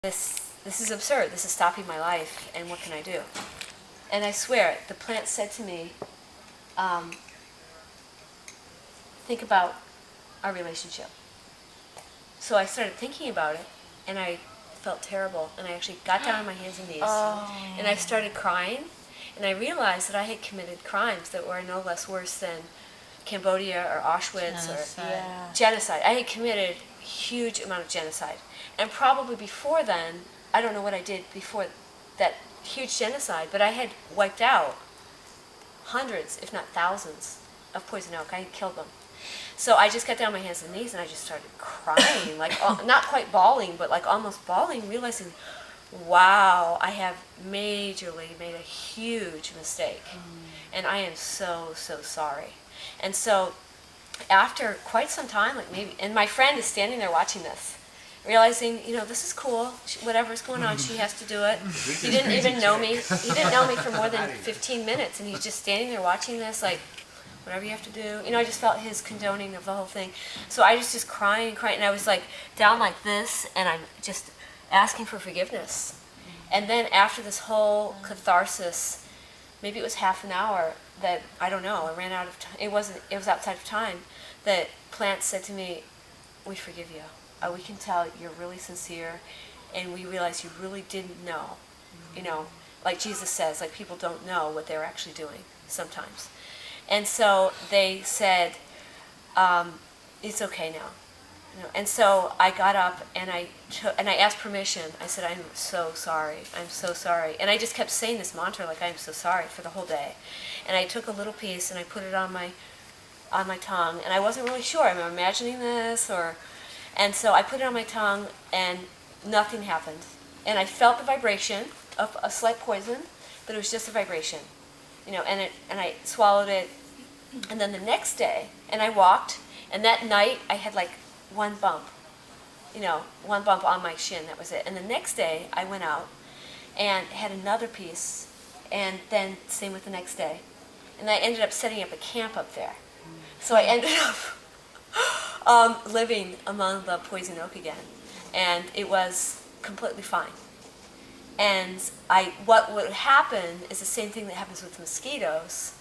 this is absurd. This is stopping my life, and what can I do? And I swear, the plant said to me, think about our relationship. So I started thinking about it, and I felt terrible, and I actually got down on my hands and knees, and I started crying, and I realized that I had committed crimes that were no less worse than Cambodia or Auschwitz or genocide. I had committed a huge amount of genocide. And probably before then, I don't know what I did before that huge genocide, but I had wiped out hundreds, if not thousands, of poison oak. I had killed them. So I just got down on my hands and knees and I just started crying, like not quite bawling, but like almost bawling, realizing, wow, I have majorly made a huge mistake. And I am so, so sorry. And so after quite some time, like maybe, and my friend is standing there watching this, realizing, this is cool, whatever's going on, she has to do it. He didn't even know me. He didn't know me for more than 15 minutes, and he's just standing there watching this, like, whatever you have to do. I just felt his condoning of the whole thing. So I was just crying and crying, and I was like down like this, and I'm just asking for forgiveness. And then after this whole catharsis, maybe it was half an hour that, I don't know, I ran out of time. It was outside of time, that Plant said to me, we forgive you. We can tell you're really sincere, and we realize you really didn't know. Like Jesus says, like people don't know what they're actually doing sometimes. And so they said, it's okay now. And so I got up and I asked permission. I said, I'm so sorry. I'm so sorry. And I just kept saying this mantra, like, I'm so sorry, for the whole day. And I took a little piece and I put it on my tongue, and I wasn't really sure. I'm imagining this, and so I put it on my tongue, and nothing happened. And I felt the vibration of a slight poison, but it was just a vibration, and I swallowed it. And then the next day, and I walked, and that night I had like one bump on my shin. That was it. And the next day I went out and had another piece, and then same with the next day. And I ended up setting up a camp up there. So I ended up living among the poison oak again, and it was completely fine. And what would happen is the same thing that happens with mosquitoes.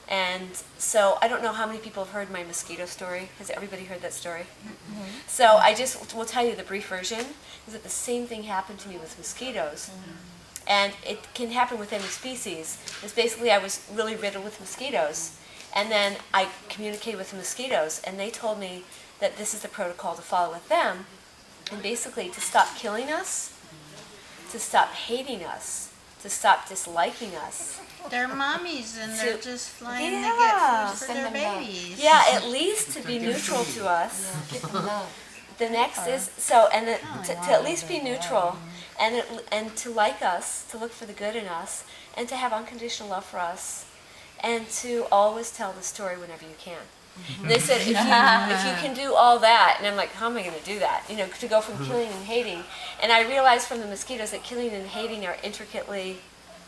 And so I don't know how many people have heard my mosquito story. Has everybody heard that story? Mm-hmm. So I just will tell you the brief version, is that the same thing happened to me with mosquitoes. Mm-hmm. And it can happen with any species. It's basically I was really riddled with mosquitoes. And then I communicated with the mosquitoes, and they told me that this is the protocol to follow with them, and basically to stop killing us, to stop hating us, to stop disliking us. They're mommies, and they're just flying to get food for their babies. Yeah, at least to be neutral to us. The next is, to at least be neutral, and to like us, to look for the good in us, and to have unconditional love for us, and to always tell the story whenever you can. And they said, if you can do all that, and I'm like, how am I going to do that? To go from killing and hating. And I realized from the mosquitoes that killing and hating are intricately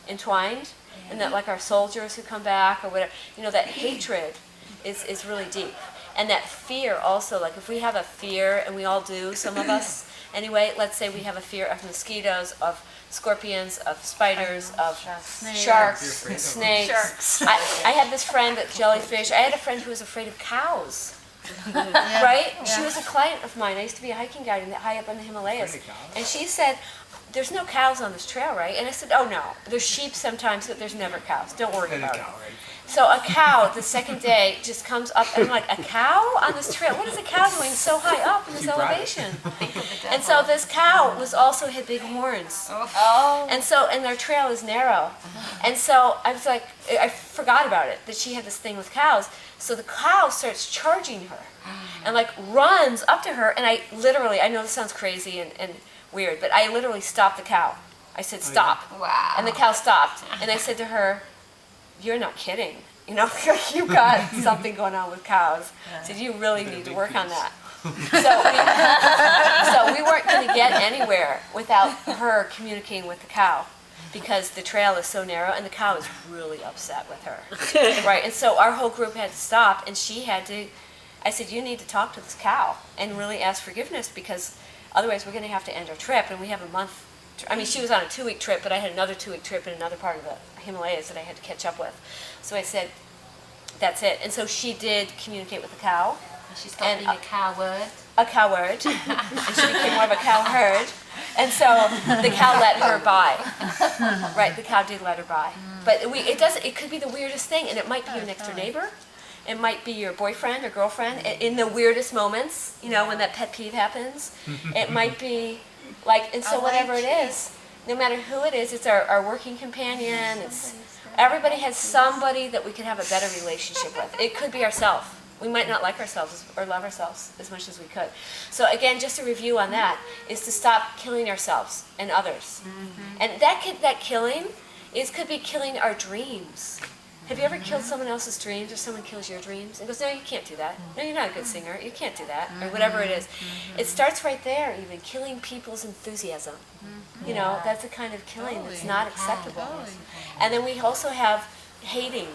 entwined, and that like our soldiers who come back or whatever, that hatred is really deep. And that fear also, like if we have a fear, and we all do, some of us anyway, let's say we have a fear of mosquitoes, of scorpions, of spiders, of sharks, and snakes. I had this friend at jellyfish. I had a friend who was afraid of cows. Right? Yeah. She was a client of mine. I used to be a hiking guide high up in the Himalayas. And she said, there's no cows on this trail, right? And I said, oh no, there's sheep sometimes, but there's never cows. Don't worry about it. So a cow, the second day, just comes up, and I'm like, a cow on this trail? What is a cow doing so high up in this elevation? And so this cow also had big horns. Oh. And their trail is narrow. And so I was like, I forgot about it, that she had this thing with cows. So the cow starts charging her, and like runs up to her, and I know this sounds crazy and weird, but I literally stopped the cow. I said, stop. Wow. And the cow stopped. And I said to her, you're not kidding. You got something going on with cows. I said, you really need to work on that. So we weren't going to get anywhere without her communicating with the cow, because the trail is so narrow, and the cow is really upset with her. Right? And so our whole group had to stop, and she had to, I said, you need to talk to this cow and really ask forgiveness, because Otherwise, we're going to have to end our trip, and we have a month. I mean, she was on a 2-week trip, but I had another 2-week trip in another part of the Himalayas that I had to catch up with. So I said, that's it. And so she did communicate with the cow. She stopped being a coward. A coward. And she became more of a cow herd. And so the cow let her by. Right, the cow did let her by. But it could be the weirdest thing, and it might be your next door neighbor. It might be your boyfriend or girlfriend in the weirdest moments, you know, when that pet peeve happens. It might be like, and so whatever it is, no matter who it is, it's our working companion. Everybody has somebody that we can have a better relationship with. It could be ourselves. We might not like ourselves or love ourselves as much as we could. So again, just a review on that is to stop killing ourselves and others. And that killing could be killing our dreams. Have you ever killed someone else's dreams, or someone kills your dreams and goes, no, you can't do that. No, you're not a good singer. You can't do that, or whatever it is. It starts right there, even killing people's enthusiasm. You know, that's a kind of killing that's not acceptable. And then we also have hating.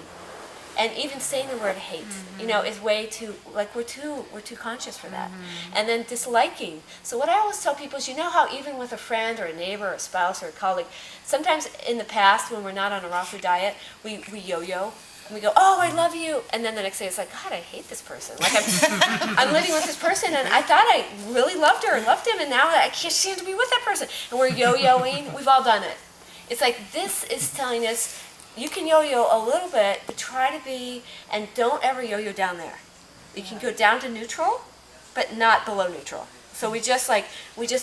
And even saying the word hate, you know, is way too, like we're too conscious for that. And then disliking. So what I always tell people is, you know how even with a friend or a neighbor or a spouse or a colleague, sometimes in the past when we're not on a raw food diet, we yo-yo. And we go, oh, I love you. And then the next day it's like, God, I hate this person. Like I'm living with this person and I thought I really loved her and loved him, and now I can't seem to be with that person. And we're yo-yoing. We've all done it. It's like this is telling us, you can yo-yo a little bit, but try to be, and don't ever yo-yo down there. You can go down to neutral, but not below neutral. So we just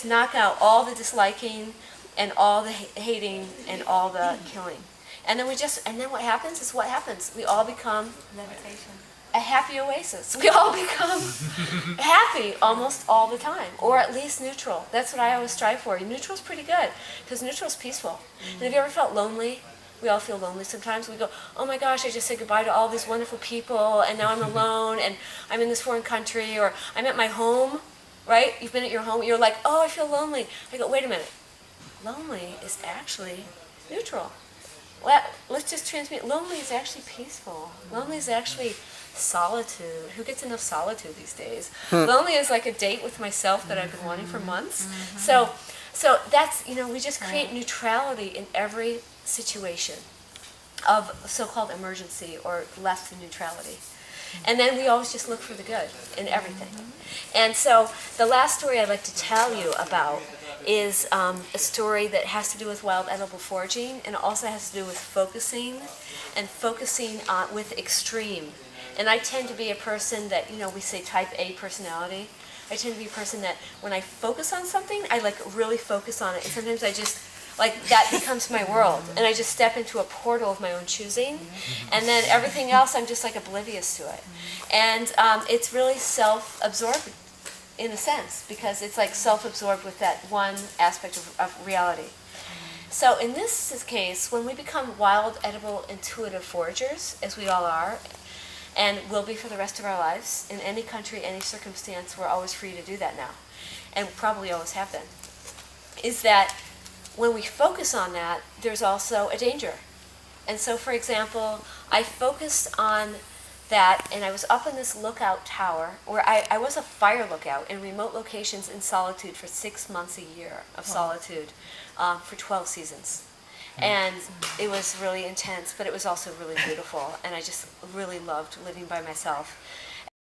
knock out all the disliking and all the hating and all the killing. And then what happens is what happens. We all become Meditation. a happy oasis. We all become happy almost all the time, or at least neutral. That's what I always strive for. Neutral's pretty good, because neutral's peaceful. And have you ever felt lonely? We all feel lonely sometimes. We go, oh my gosh, I just said goodbye to all these wonderful people, and now I'm alone, and I'm in this foreign country, or I'm at my home, right? You've been at your home, you're like, oh, I feel lonely. I go, wait a minute. Lonely is actually neutral. Let's just transmit. Lonely is actually peaceful. Lonely is actually solitude. Who gets enough solitude these days? Lonely is like a date with myself that I've been wanting for months. So that's, you know, we just create neutrality in every situation of so-called emergency or less than neutrality. And then we always just look for the good in everything. And so the last story I'd like to tell you about is a story that has to do with wild edible foraging, and it also has to do with focusing on with extreme. And I tend to be a person that, you know, we say type A personality. I tend to be a person that when I focus on something, I like really focus on it. And sometimes I just, like, that becomes my world. And I just step into a portal of my own choosing. And then everything else, I'm just like oblivious to it. And it's really self-absorbed in a sense, because it's like self-absorbed with that one aspect of reality. So in this case, when we become wild, edible, intuitive foragers, as we all are, and will be for the rest of our lives, in any country, any circumstance, we're always free to do that now, and probably always have been, is that when we focus on that, there's also a danger. And so, for example, I focused on that, and I was up in this lookout tower, where I was a fire lookout in remote locations in solitude for 6 months a year of solitude for 12 seasons. And it was really intense, but it was also really beautiful, and I just really loved living by myself.